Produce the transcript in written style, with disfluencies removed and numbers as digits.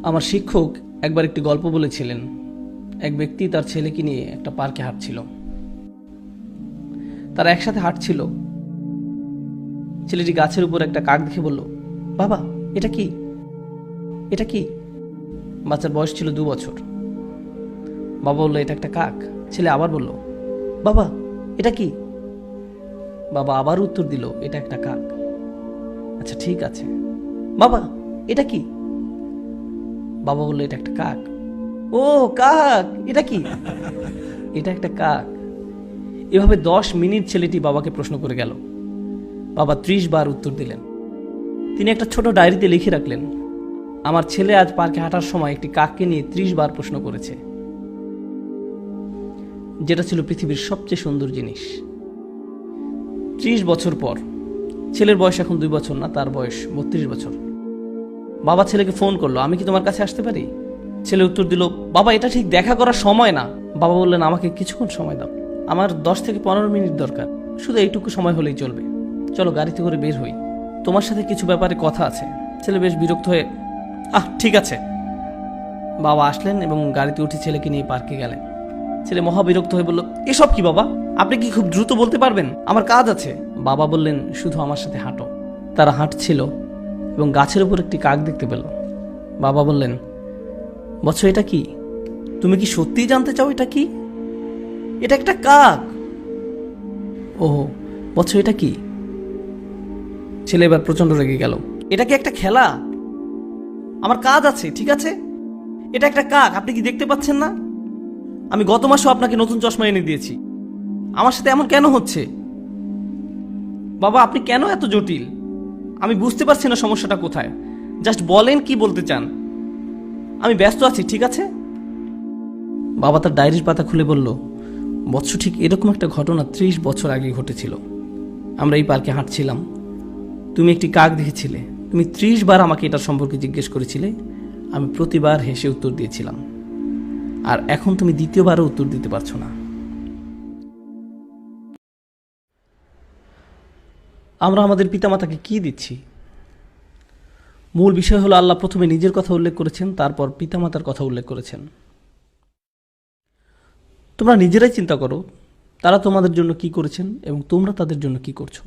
আমার শিক্ষক একবার একটি গল্প বলেছিলেন। এক ব্যক্তি তার ছেলেকে নিয়ে একটা পার্কে হাঁটছিল। তারা একসাথে হাঁটছিল। ছেলেটি গাছের উপর একটা কাক দেখে বলল, বাবা এটা কি, এটা কি? বাচ্চার বয়স ছিল 2 বছর। বাবা বলল, এটা একটা কাক। ছেলে আবার বলল, বাবা এটা কি? বাবা আবার উত্তর দিল, এটা একটা কাক। আচ্ছা ঠিক আছে, বাবা এটা কি? বাবা বলল, এটা একটা কাক। ও কাক, এটা কি? এটা একটা কাক। এভাবে 10 মিনিট ছেলেটি বাবাকে প্রশ্ন করে গেল। বাবা 30 বার উত্তর দিলেন। তিনি একটা ছোট ডায়েরিতে লিখে রাখলেন, আমার ছেলে আজ পার্কে হাঁটার সময় একটি কাককে নিয়ে 30 বার প্রশ্ন করেছে, যেটা ছিল পৃথিবীর সবচেয়ে সুন্দর জিনিস। 30 বছর পর, ছেলের বয়স এখন 2 বছর না, তার বয়স 32 বছর। বাবা ছেলেকে ফোন করলো, আমি কি তোমার কাছে আসতে পারি? ছেলে উত্তর দিল, বাবা এটা ঠিক দেখা করার সময় না। বাবা বললেন, আমাকে কিছুক্ষণ সময় দাও, আমার 10 থেকে 15 মিনিট দরকার, শুধু এইটুকু সময় হলেই চলবে। চলো গাড়িতে করে বের হই, তোমার সাথে কিছু ব্যাপারে কথা আছে। ছেলে বেশ বিরক্ত হয়ে, ঠিক আছে। বাবা আসলেন এবং গাড়িতে উঠে ছেলেকে নিয়ে পার্কে গেলেন। ছেলে মহা বিরক্ত হয়ে বলল, এসব কি বাবা? আপনি কি খুব দ্রুত বলতে পারবেন? আমার কাজ আছে। বাবা বললেন, শুধু আমার সাথে হাঁটো। তারা হাঁটছিল এবং গাছের উপর একটি কাক দেখতে পেল। বাবা বললেন, বৎস এটা কি? তুমি কি সত্যিই জানতে চাও এটা কি? এটা একটা কাক। ও বৎস এটা কি? ছেলে এবার প্রচন্ড রেগে গেল। এটা কি একটা খেলা? আমার কাজ আছে, ঠিক আছে? এটা একটা কাক, আপনি কি দেখতে পাচ্ছেন না? আমি গত মাসেও আপনাকে নতুন চশমা এনে দিয়েছি। আমার সাথে এমন কেন হচ্ছে? বাবা আপনি কেন এত জটিল? আমি বুঝতে পারছি না সমস্যাটা কোথায়। জাস্ট বলেন কি বলতে চান। আমি ব্যস্ত আছি, ঠিক আছে? বাবা তার ডায়েরির পাতা খুলে বলল, বৎস ঠিক এরকম একটা ঘটনা 30 বছর আগে ঘটেছিল। আমরা এই পার্কে হাঁটছিলাম, তুমি একটি কাক দেখেছিলে। তুমি 30 বার আমাকে এটার সম্পর্কে জিজ্ঞেস করেছিলে। আমি প্রতিবার হেসে উত্তর দিয়েছিলাম, আর এখন তুমি দ্বিতীয়বারও উত্তর দিতে পারছো না। আমরা আমাদের পিতামাতাকে কি দিচ্ছি? মূল বিষয় হলো, আল্লাহ প্রথমে নিজের কথা উল্লেখ করেছেন, তারপর পিতামাতার কথা উল্লেখ করেছেন। তোমরা নিজেরাই চিন্তা করো, তারা তোমাদের জন্য কি করেছেন এবং তোমরা তাদের জন্য কি করছো।